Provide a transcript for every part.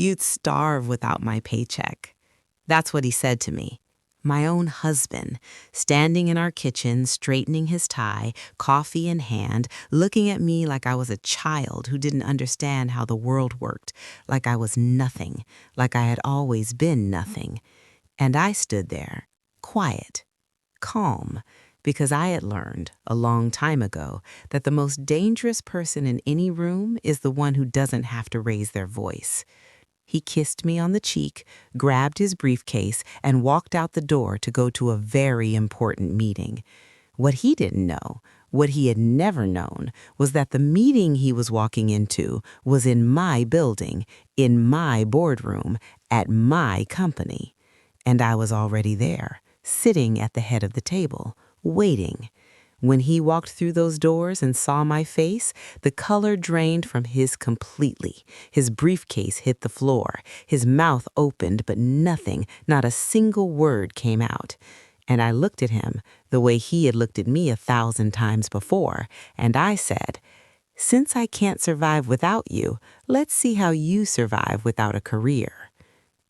You'd starve without my paycheck. That's what he said to me. My own husband, standing in our kitchen, straightening his tie, coffee in hand, looking at me like I was a child who didn't understand how the world worked, like I was nothing, like I had always been nothing. And I stood there, quiet, calm, because I had learned a long time ago that the most dangerous person in any room is the one who doesn't have to raise their voice. He kissed me on the cheek, grabbed his briefcase, and walked out the door to go to a very important meeting. What he didn't know, what he had never known, was that the meeting he was walking into was in my building, in my boardroom, at my company. And I was already there, sitting at the head of the table, waiting. When he walked through those doors and saw my face, the color drained from his completely. His briefcase hit the floor. His mouth opened, but nothing, not a single word came out. And I looked at him the way he had looked at me 1,000 times before, and I said, "Since I can't survive without you, let's see how you survive without a career."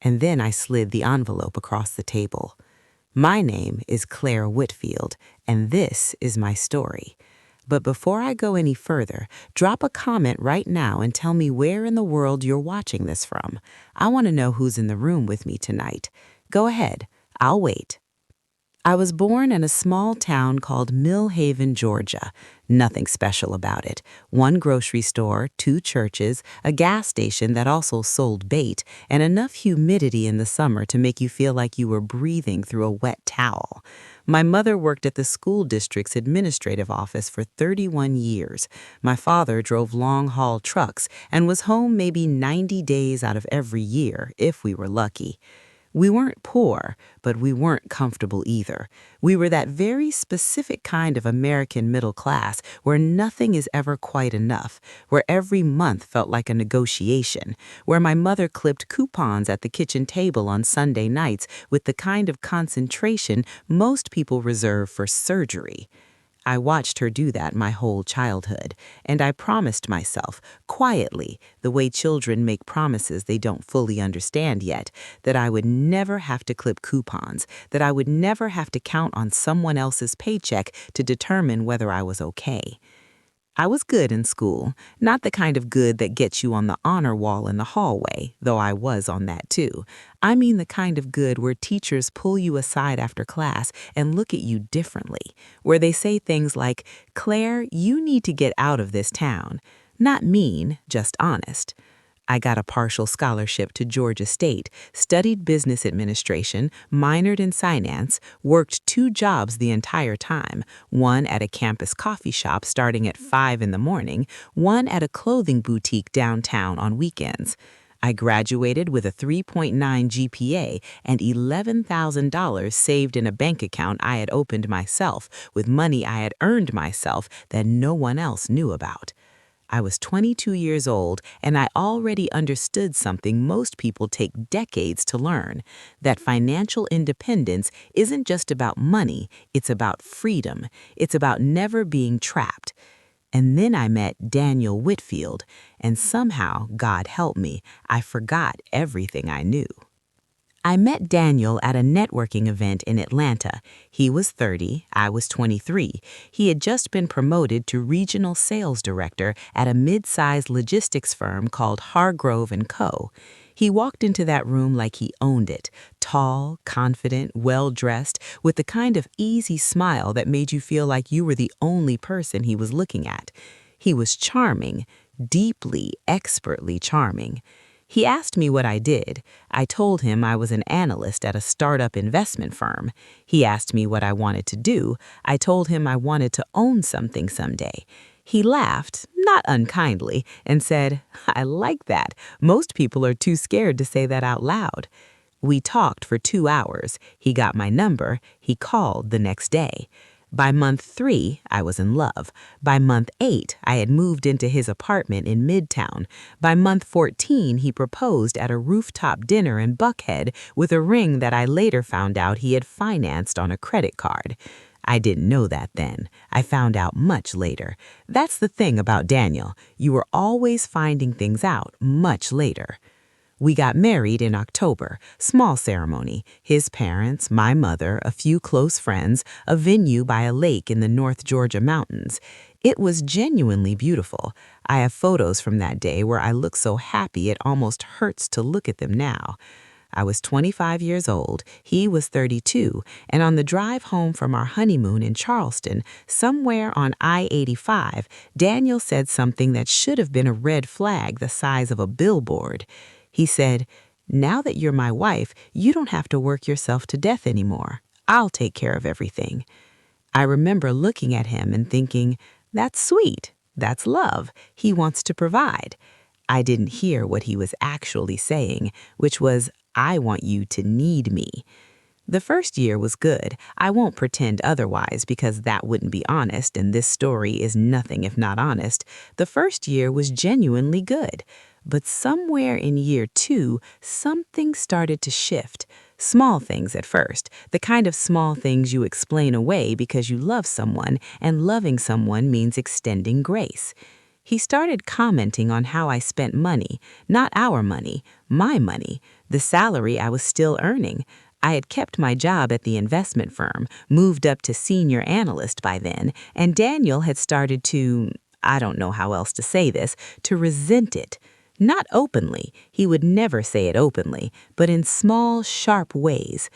And then I slid the envelope across the table. My name is Claire Whitfield, and this is my story. But before I go any further, drop a comment right now and tell me where in the world you're watching this from. I want to know who's in the room with me tonight. Go ahead, I'll wait. I was born in a small town called Mill Haven, Georgia. Nothing special about it. One grocery store, 2 churches, a gas station that also sold bait, and enough humidity in the summer to make you feel like you were breathing through a wet towel. My mother worked at the school district's administrative office for 31 years. My father drove long-haul trucks and was home maybe 90 days out of every year, if we were lucky. We weren't poor, but we weren't comfortable either. We were that very specific kind of American middle class where nothing is ever quite enough, where every month felt like a negotiation, where my mother clipped coupons at the kitchen table on Sunday nights with the kind of concentration most people reserve for surgery. I watched her do that my whole childhood, and I promised myself, quietly, the way children make promises they don't fully understand yet, that I would never have to clip coupons, that I would never have to count on someone else's paycheck to determine whether I was okay. I was good in school, not the kind of good that gets you on the honor wall in the hallway, though I was on that too. I mean the kind of good where teachers pull you aside after class and look at you differently, where they say things like, "Claire, you need to get out of this town." Not mean, just honest. I got a partial scholarship to Georgia State, studied business administration, minored in finance, worked 2 jobs the entire time, one at a campus coffee shop starting at 5 in the morning, one at a clothing boutique downtown on weekends. I graduated with a 3.9 GPA and $11,000 saved in a bank account I had opened myself with money I had earned myself that no one else knew about. I was 22 years old, and I already understood something most people take decades to learn, that financial independence isn't just about money, it's about freedom. It's about never being trapped. And then I met Daniel Whitfield, and somehow, God help me, I forgot everything I knew. I met Daniel at a networking event in Atlanta. He was 30, I was 23. He had just been promoted to regional sales director at a mid-sized logistics firm called Hargrove & Co. He walked into that room like he owned it, tall, confident, well-dressed, with the kind of easy smile that made you feel like you were the only person he was looking at. He was charming, deeply, expertly charming. He asked me what I did. I told him I was an analyst at a startup investment firm. He asked me what I wanted to do. I told him I wanted to own something someday. He laughed, not unkindly, and said, "I like that. Most people are too scared to say that out loud." We talked for 2 hours. He got my number. He called the next day. By month 3, I was in love. By month 8, I had moved into his apartment in Midtown. By month 14, he proposed at a rooftop dinner in Buckhead with a ring that I later found out he had financed on a credit card. I didn't know that then. I found out much later. That's the thing about Daniel. You were always finding things out much later. We got married in October, small ceremony. His parents, my mother, a few close friends, a venue by a lake in the North Georgia mountains. It was genuinely beautiful. I have photos from that day where I look so happy it almost hurts to look at them now. I was 25 years old, he was 32, and on the drive home from our honeymoon in Charleston, somewhere on I-85, Daniel said something that should have been a red flag the size of a billboard. He said, "Now that you're my wife, you don't have to work yourself to death anymore. I'll take care of everything." I remember looking at him and thinking, that's sweet, that's love, he wants to provide. I didn't hear what he was actually saying, which was, I want you to need me. The first year was good. I won't pretend otherwise because that wouldn't be honest, and this story is nothing if not honest. The first year was genuinely good. But somewhere in year 2, something started to shift. Small things at first, the kind of small things you explain away because you love someone, and loving someone means extending grace. He started commenting on how I spent money, not our money, my money, the salary I was still earning. I had kept my job at the investment firm, moved up to senior analyst by then, and Daniel had started to, I don't know how else to say this, to resent it. Not openly, he would never say it openly, but in small, sharp ways.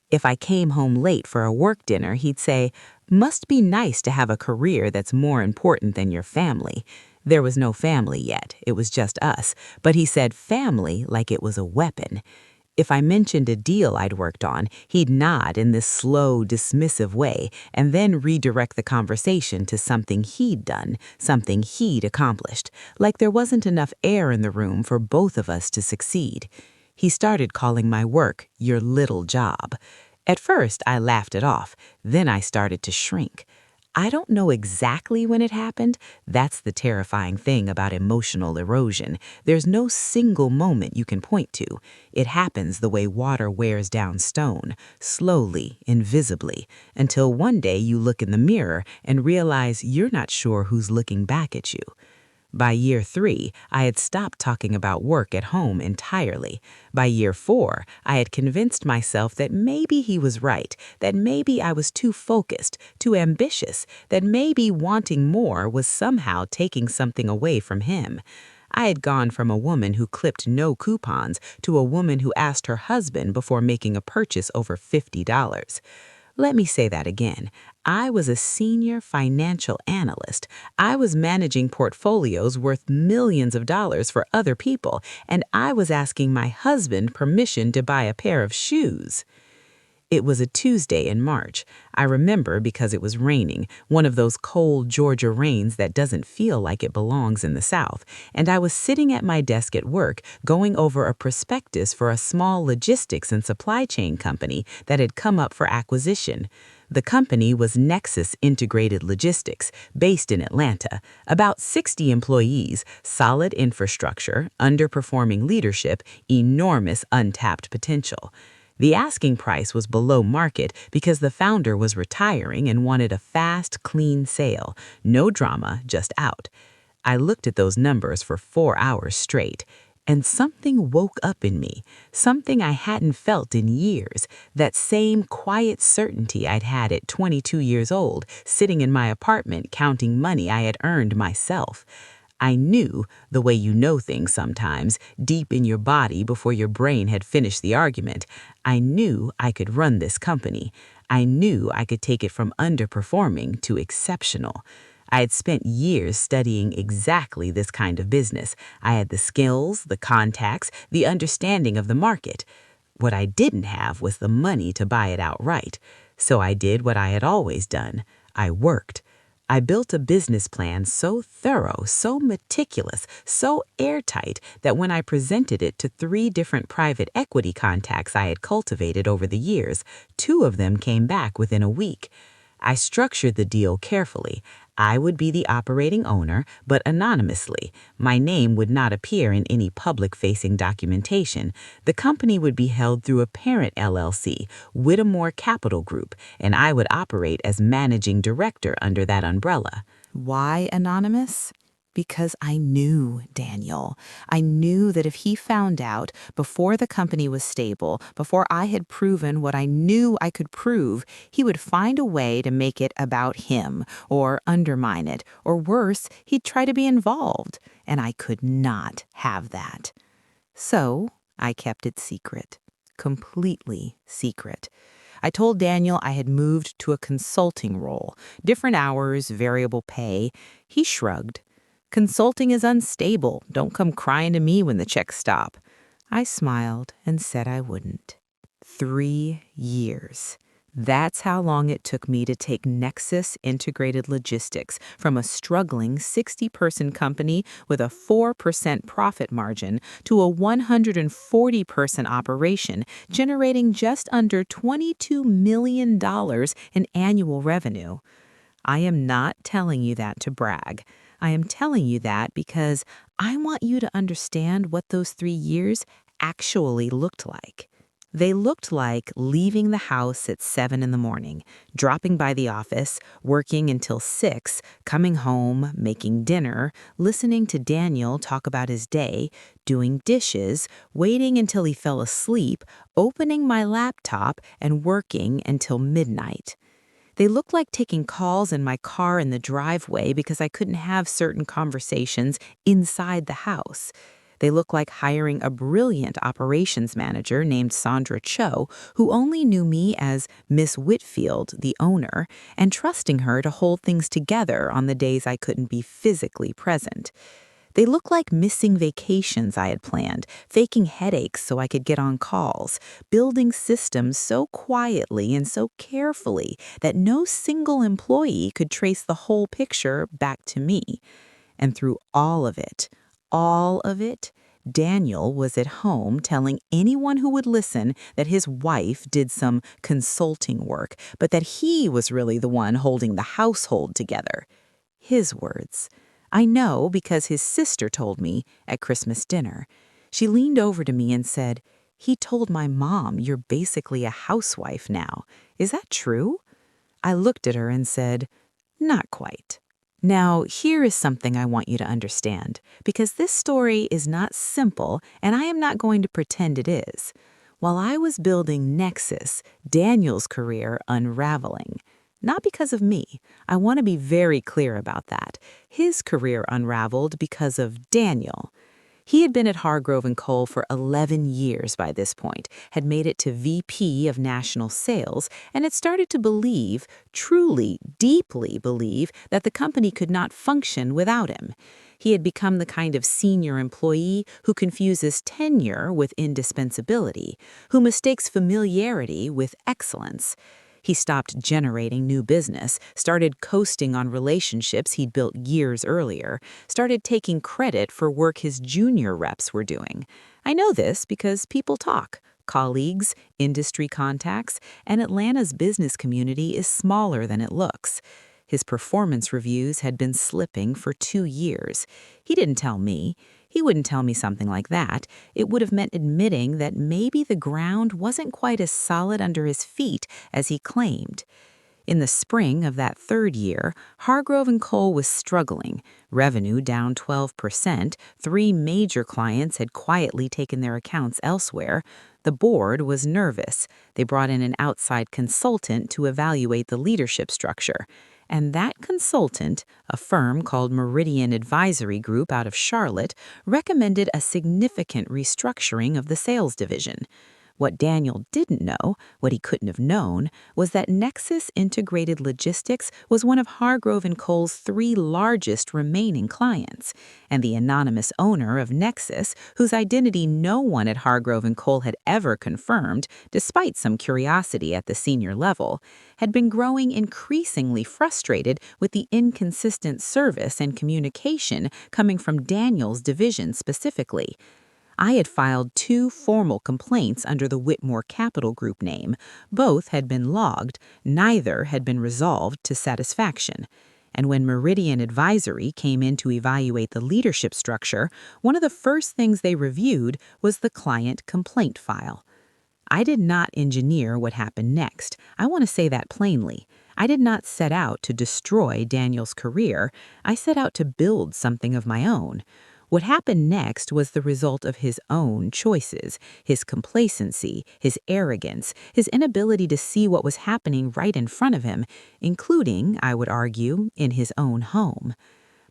If I came home late for a work dinner, he'd say, "Must be nice to have a career that's more important than your family." There was no family yet, it was just us, but he said family like it was a weapon. If I mentioned a deal I'd worked on, he'd nod in this slow, dismissive way and then redirect the conversation to something he'd done, something he'd accomplished, like there wasn't enough air in the room for both of us to succeed. He started calling my work your little job. At first, I laughed it off. Then I started to shrink. I don't know exactly when it happened. That's the terrifying thing about emotional erosion. There's no single moment you can point to. It happens the way water wears down stone, slowly, invisibly, until one day you look in the mirror and realize you're not sure who's looking back at you. By year 3, I had stopped talking about work at home entirely. By year 4, I had convinced myself that maybe he was right, that maybe I was too focused, too ambitious, that maybe wanting more was somehow taking something away from him. I had gone from a woman who clipped no coupons to a woman who asked her husband before making a purchase over $50. Let me say that again. I was a senior financial analyst. I was managing portfolios worth millions of dollars for other people, and I was asking my husband permission to buy a pair of shoes. It was a Tuesday in March. I remember because it was raining, one of those cold Georgia rains that doesn't feel like it belongs in the South, and I was sitting at my desk at work going over a prospectus for a small logistics and supply chain company that had come up for acquisition. The company was Nexus Integrated Logistics, based in Atlanta. About 60 employees, solid infrastructure, underperforming leadership, enormous untapped potential. The asking price was below market because the founder was retiring and wanted a fast, clean sale. No drama, just out. I looked at those numbers for 4 hours straight, and something woke up in me, something I hadn't felt in years, that same quiet certainty I'd had at 22 years old, sitting in my apartment counting money I had earned myself. I knew, the way you know things sometimes, deep in your body before your brain had finished the argument, I knew I could run this company. I knew I could take it from underperforming to exceptional. I had spent years studying exactly this kind of business. I had the skills, the contacts, the understanding of the market. What I didn't have was the money to buy it outright. So I did what I had always done. I worked. I built a business plan so thorough, so meticulous, so airtight that when I presented it to 3 different private equity contacts I had cultivated over the years, 2 of them came back within a week. I structured the deal carefully. I would be the operating owner, but anonymously. My name would not appear in any public-facing documentation. The company would be held through a parent LLC, Whittemore Capital Group, and I would operate as managing director under that umbrella. Why anonymous? Because I knew Daniel. I knew that if he found out before the company was stable, before I had proven what I knew I could prove, he would find a way to make it about him or undermine it, or worse, he'd try to be involved. And I could not have that. So I kept it secret, completely secret. I told Daniel I had moved to a consulting role, different hours, variable pay. He shrugged. Consulting is unstable. Don't come crying to me when the checks stop. I smiled and said I wouldn't. 3 years. That's how long it took me to take Nexus Integrated Logistics from a struggling 60-person company with a 4% profit margin to a 140-person operation generating just under $22 million in annual revenue. I am not telling you that to brag. I am telling you that because I want you to understand what those 3 years actually looked like. They looked like leaving the house at 7 in the morning, dropping by the office, working until 6, coming home, making dinner, listening to Daniel talk about his day, doing dishes, waiting until he fell asleep, opening my laptop, and working until midnight. They looked like taking calls in my car in the driveway because I couldn't have certain conversations inside the house. They looked like hiring a brilliant operations manager named Sandra Cho, who only knew me as Miss Whitfield, the owner, and trusting her to hold things together on the days I couldn't be physically present. They looked like missing vacations I had planned, faking headaches so I could get on calls, building systems so quietly and so carefully that no single employee could trace the whole picture back to me. And through all of it, Daniel was at home telling anyone who would listen that his wife did some consulting work, but that he was really the one holding the household together. His words. I know because his sister told me at Christmas dinner. She leaned over to me and said, "He told my mom you're basically a housewife now. Is that true?" I looked at her and said, "Not quite." Now, here is something I want you to understand, because this story is not simple, and I am not going to pretend it is. While I was building Nexus, Daniel's career unraveling. Not because of me. I want to be very clear about that. His career unraveled because of Daniel. He had been at Hargrove & Cole for 11 years by this point, had made it to VP of National Sales, and had started to believe, truly, deeply believe, that the company could not function without him. He had become the kind of senior employee who confuses tenure with indispensability, who mistakes familiarity with excellence. He stopped generating new business, started coasting on relationships he'd built years earlier, started taking credit for work his junior reps were doing. I know this because people talk. Colleagues, industry contacts, and Atlanta's business community is smaller than it looks. His performance reviews had been slipping for 2 years. He didn't tell me. He wouldn't tell me something like that. It would have meant admitting that maybe the ground wasn't quite as solid under his feet as he claimed. In the spring of that 3rd year, Hargrove & Cole was struggling. Revenue down 12%, 3 major clients had quietly taken their accounts elsewhere. The board was nervous. They brought in an outside consultant to evaluate the leadership structure. And that consultant, a firm called Meridian Advisory Group out of Charlotte, recommended a significant restructuring of the sales division. What Daniel didn't know, what he couldn't have known, was that Nexus Integrated Logistics was one of Hargrove & Cole's 3 largest remaining clients, and the anonymous owner of Nexus, whose identity no one at Hargrove & Cole had ever confirmed, despite some curiosity at the senior level, had been growing increasingly frustrated with the inconsistent service and communication coming from Daniel's division specifically. I had filed 2 formal complaints under the Whitmore Capital Group name. Both had been logged. Neither had been resolved to satisfaction. And when Meridian Advisory came in to evaluate the leadership structure, one of the first things they reviewed was the client complaint file. I did not engineer what happened next. I want to say that plainly. I did not set out to destroy Daniel's career. I set out to build something of my own. What happened next was the result of his own choices, his complacency, his arrogance, his inability to see what was happening right in front of him, including, I would argue, in his own home.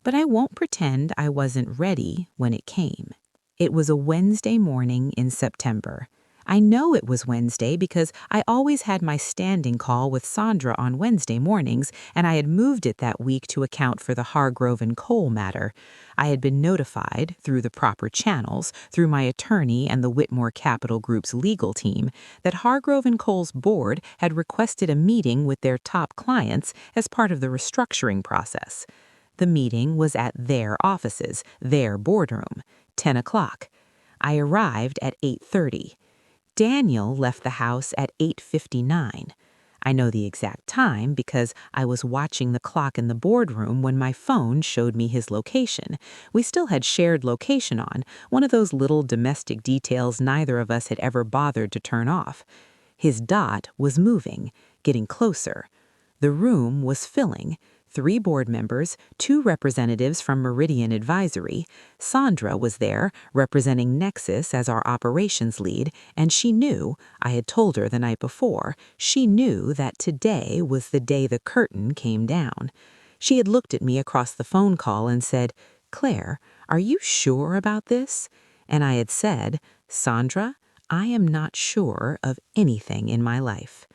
But I won't pretend I wasn't ready when it came. It was a Wednesday morning in September. I know it was Wednesday because I always had my standing call with Sandra on Wednesday mornings, and I had moved it that week to account for the Hargrove and Cole matter. I had been notified, through the proper channels, through my attorney and the Whitmore Capital Group's legal team, that Hargrove and Cole's board had requested a meeting with their top clients as part of the restructuring process. The meeting was at their offices, their boardroom, 10 o'clock. I arrived at 8:30. Daniel left the house at 8:59. I know the exact time because I was watching the clock in the boardroom when my phone showed me his location. We still had shared location on, one of those little domestic details neither of us had ever bothered to turn off. His dot was moving, getting closer. The room was filling. 3 board members, 2 representatives from Meridian Advisory. Sandra was there, representing Nexus as our operations lead, and she knew, I had told her the night before, she knew that today was the day the curtain came down. She had looked at me across the phone call and said, "Claire, are you sure about this?" And I had said, "Sandra, I am not sure of anything in my life."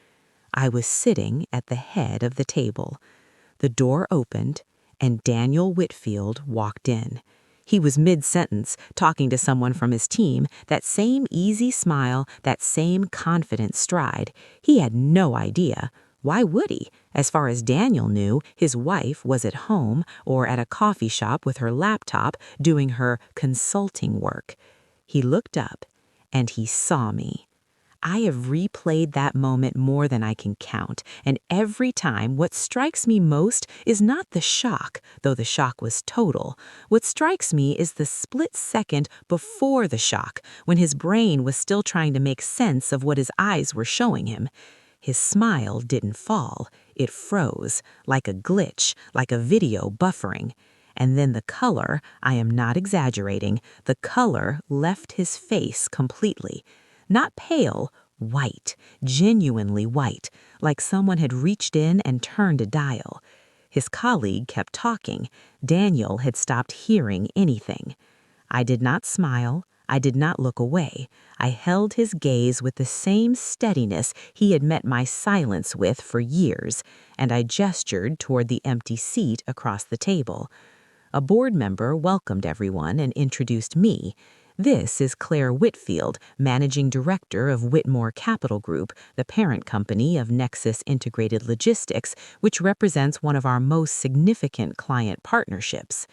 I was sitting at the head of the table. The door opened, and Daniel Whitfield walked in. He was mid-sentence, talking to someone from his team, that same easy smile, that same confident stride. He had no idea. Why would he? As far as Daniel knew, his wife was at home or at a coffee shop with her laptop doing her consulting work. He looked up, and he saw me. I have replayed that moment more than I can count, and every time what strikes me most is not the shock, though the shock was total. What strikes me is the split second before the shock, when his brain was still trying to make sense of what his eyes were showing him. His smile didn't fall, it froze, like a glitch, like a video buffering. And then the color, I am not exaggerating, the color left his face completely. Not pale, white, genuinely white, like someone had reached in and turned a dial. His colleague kept talking. Daniel had stopped hearing anything. I did not smile. I did not look away. I held his gaze with the same steadiness he had met my silence with for years, and I gestured toward the empty seat across the table. A board member welcomed everyone and introduced me. This is Claire Whitfield, Managing Director of Whitmore Capital Group, the parent company of Nexus Integrated Logistics, which represents one of our most significant client partnerships.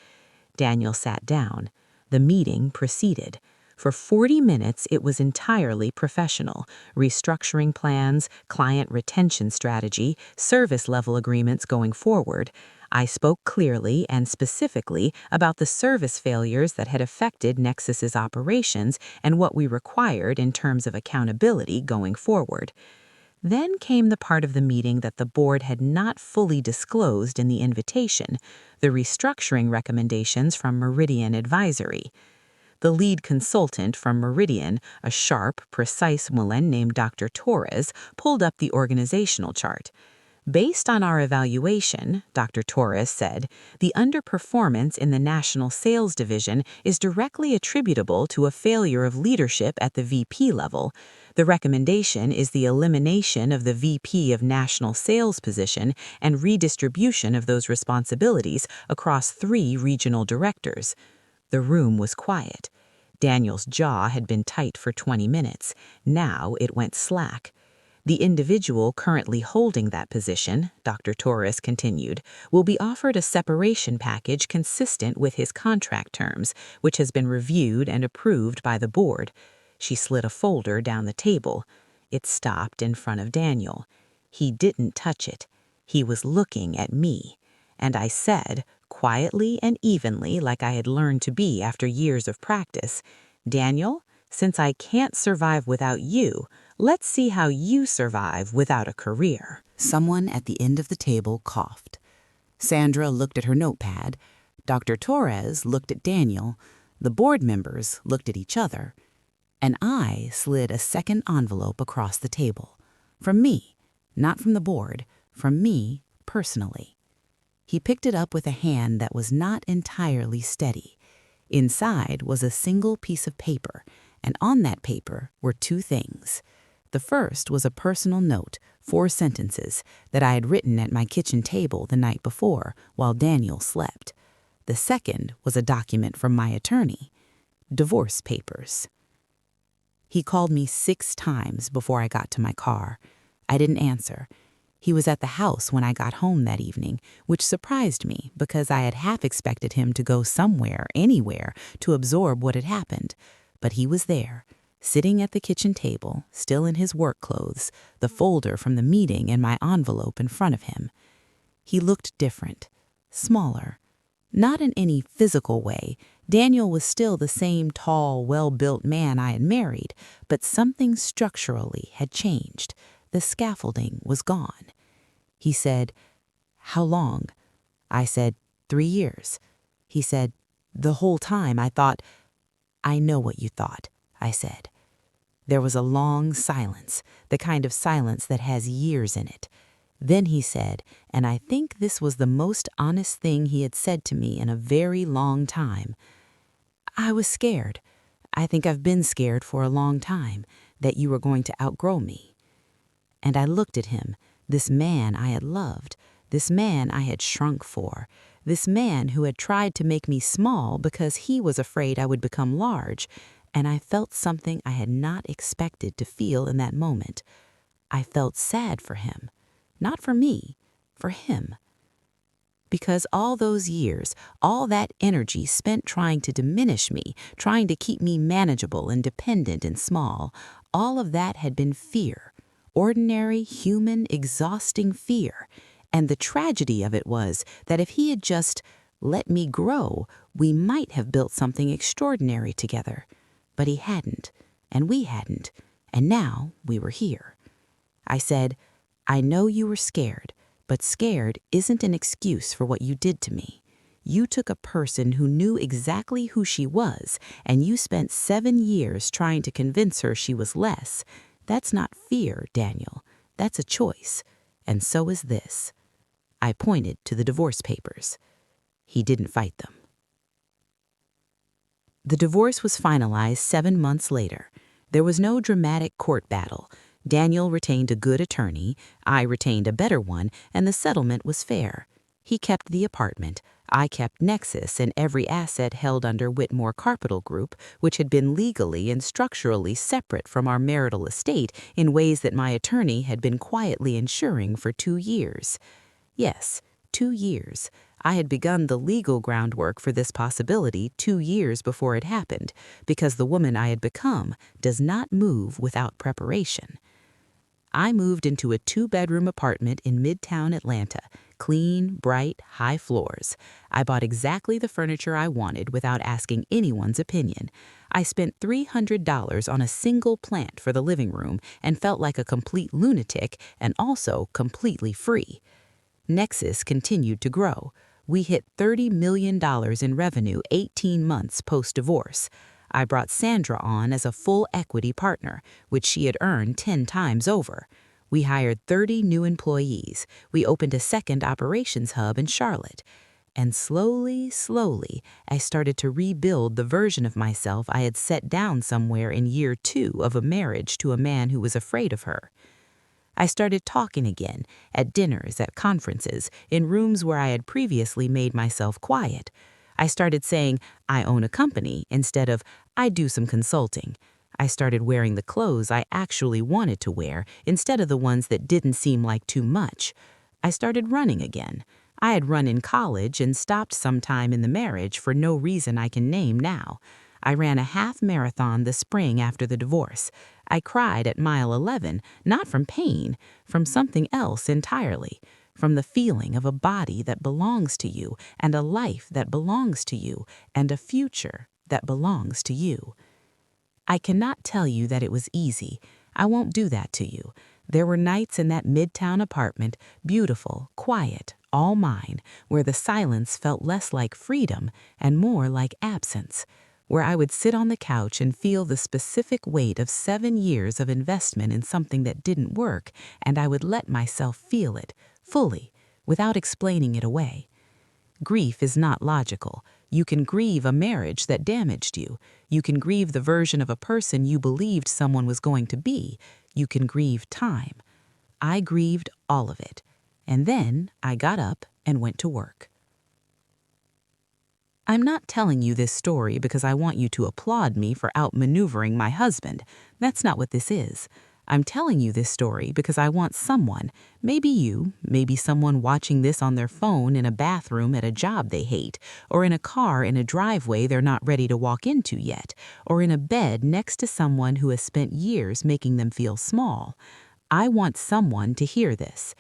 Daniel sat down. The meeting proceeded. For 40 minutes, it was entirely professional. Restructuring plans, client retention strategy, service level agreements going forward. I spoke clearly and specifically about the service failures that had affected Nexus's operations and what we required in terms of accountability going forward. Then came the part of the meeting that the board had not fully disclosed in the invitation, the restructuring recommendations from Meridian Advisory. The lead consultant from Meridian, a sharp, precise woman named Dr. Torres, pulled up the organizational chart. Based on our evaluation, Dr. Torres said, the underperformance in the National Sales Division is directly attributable to a failure of leadership at the VP level. The recommendation is the elimination of the VP of National Sales position and redistribution of those responsibilities across 3 regional directors. The room was quiet. Daniel's jaw had been tight for 20 minutes. Now it went slack. The individual currently holding that position, Dr. Torres continued, will be offered a separation package consistent with his contract terms, which has been reviewed and approved by the board. She slid a folder down the table. It stopped in front of Daniel. He didn't touch it. He was looking at me. And I said, quietly and evenly like I had learned to be after years of practice, "Daniel, since I can't survive without you, Let's see how you survive without a career." Someone at the end of the table coughed. Sandra looked at her notepad. Dr. Torres looked at Daniel. The board members looked at each other. And I slid a second envelope across the table. From me, not from the board, from me personally. He picked it up with a hand that was not entirely steady. Inside was a single piece of paper, and on that paper were two things. The first was a personal note, 4 sentences, that I had written at my kitchen table the night before while Daniel slept. The second was a document from my attorney. Divorce papers. He called me 6 times before I got to my car. I didn't answer. He was at the house when I got home that evening, which surprised me because I had half expected him to go somewhere, anywhere, to absorb what had happened. But he was there, sitting at the kitchen table, still in his work clothes, the folder from the meeting and my envelope in front of him. He looked different, smaller. Not in any physical way. Daniel was still the same tall, well-built man I had married, but something structurally had changed. The scaffolding was gone. He said, "How long?" I said, 3 years. He said, "The whole time I thought—" "I know what you thought," I said. There was a long silence, the kind of silence that has years in it. Then he said, and I think this was the most honest thing he had said to me in a very long time, "I was scared. I think I've been scared for a long time, that you were going to outgrow me." And I looked at him, this man I had loved, this man I had shrunk for, this man who had tried to make me small because he was afraid I would become large, and I felt something I had not expected to feel in that moment. I felt sad for him. Not for me, for him. Because all those years, all that energy spent trying to diminish me, trying to keep me manageable and dependent and small, all of that had been fear. Ordinary, human, exhausting fear. And the tragedy of it was that if he had just let me grow, we might have built something extraordinary together. But he hadn't, and we hadn't, and now we were here. I said, "I know you were scared, but scared isn't an excuse for what you did to me. You took a person who knew exactly who she was, and you spent 7 years trying to convince her she was less. That's not fear, Daniel. That's a choice. And so is this." I pointed to the divorce papers. He didn't fight them. The divorce was finalized 7 months later. There was no dramatic court battle. Daniel retained a good attorney, I retained a better one, and the settlement was fair. He kept the apartment, I kept Nexus and every asset held under Whitmore Capital Group, which had been legally and structurally separate from our marital estate in ways that my attorney had been quietly ensuring for 2 years. Yes, 2 years. I had begun the legal groundwork for this possibility 2 years before it happened, because the woman I had become does not move without preparation. I moved into a 2-bedroom apartment in Midtown Atlanta, clean, bright, high floors. I bought exactly the furniture I wanted without asking anyone's opinion. I spent $300 on a single plant for the living room and felt like a complete lunatic and also completely free. Nexus continued to grow. We hit $30 million in revenue 18 months post-divorce. I brought Sandra on as a full equity partner, which she had earned 10 times over. We hired 30 new employees. We opened a second operations hub in Charlotte. And slowly, I started to rebuild the version of myself I had set down somewhere in year 2 of a marriage to a man who was afraid of her. I started talking again, at dinners, at conferences, in rooms where I had previously made myself quiet. I started saying, "I own a company," instead of, "I do some consulting." I started wearing the clothes I actually wanted to wear, instead of the ones that didn't seem like too much. I started running again. I had run in college and stopped sometime in the marriage for no reason I can name now. I ran a half marathon the spring after the divorce. I cried at mile 11, not from pain, from something else entirely, from the feeling of a body that belongs to you, and a life that belongs to you, and a future that belongs to you. I cannot tell you that it was easy. I won't do that to you. There were nights in that midtown apartment, beautiful, quiet, all mine, where the silence felt less like freedom and more like absence, where I would sit on the couch and feel the specific weight of 7 years of investment in something that didn't work, and I would let myself feel it, fully, without explaining it away. Grief is not logical. You can grieve a marriage that damaged you. You can grieve the version of a person you believed someone was going to be. You can grieve time. I grieved all of it. And then I got up and went to work. I'm not telling you this story because I want you to applaud me for outmaneuvering my husband. That's not what this is. I'm telling you this story because I want someone, maybe you, maybe someone watching this on their phone in a bathroom at a job they hate, or in a car in a driveway they're not ready to walk into yet, or in a bed next to someone who has spent years making them feel small. I want someone to hear this.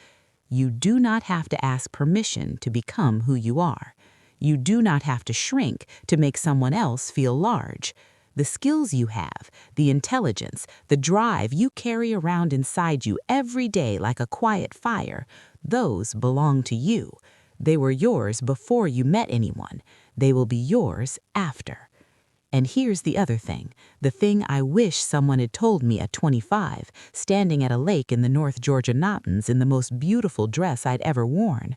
You do not have to ask permission to become who you are. You do not have to shrink to make someone else feel large. The skills you have, the intelligence, the drive you carry around inside you every day like a quiet fire, those belong to you. They were yours before you met anyone. They will be yours after. And here's the other thing, the thing I wish someone had told me at 25, standing at a lake in the North Georgia mountains in the most beautiful dress I'd ever worn.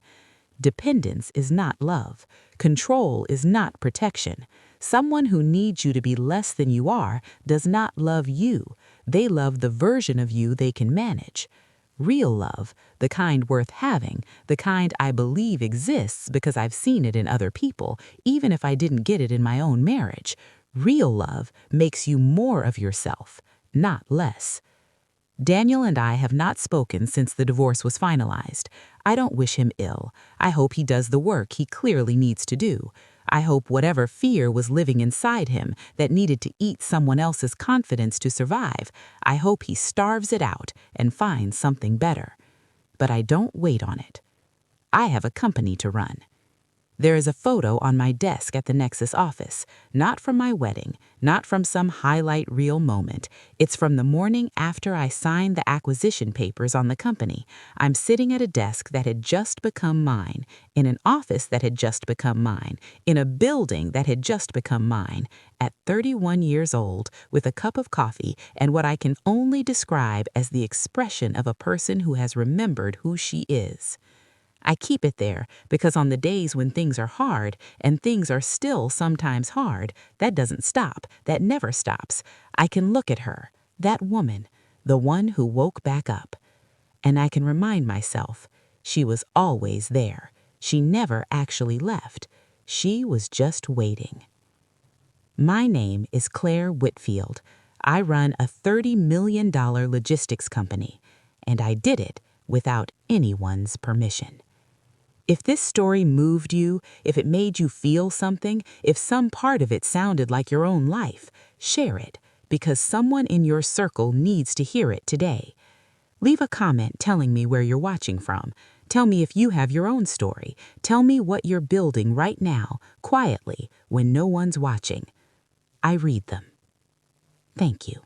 Dependence is not love. Control is not protection. Someone who needs you to be less than you are does not love you. They love the version of you they can manage. Real love, the kind worth having, the kind I believe exists because I've seen it in other people, even if I didn't get it in my own marriage. Real love makes you more of yourself, not less. Daniel and I have not spoken since the divorce was finalized. I don't wish him ill. I hope he does the work he clearly needs to do. I hope whatever fear was living inside him that needed to eat someone else's confidence to survive, I hope he starves it out and finds something better. But I don't wait on it. I have a company to run. There is a photo on my desk at the Nexus office, not from my wedding, not from some highlight reel moment. It's from the morning after I signed the acquisition papers on the company. I'm sitting at a desk that had just become mine, in an office that had just become mine, in a building that had just become mine, at 31 years old, with a cup of coffee and what I can only describe as the expression of a person who has remembered who she is. I keep it there because on the days when things are hard, and things are still sometimes hard, that doesn't stop, that never stops. I can look at her, that woman, the one who woke back up. And I can remind myself, she was always there. She never actually left. She was just waiting. My name is Claire Whitfield. I run a $30 million logistics company, and I did it without anyone's permission. If this story moved you, if it made you feel something, if some part of it sounded like your own life, share it, because someone in your circle needs to hear it today. Leave a comment telling me where you're watching from. Tell me if you have your own story. Tell me what you're building right now, quietly, when no one's watching. I read them. Thank you.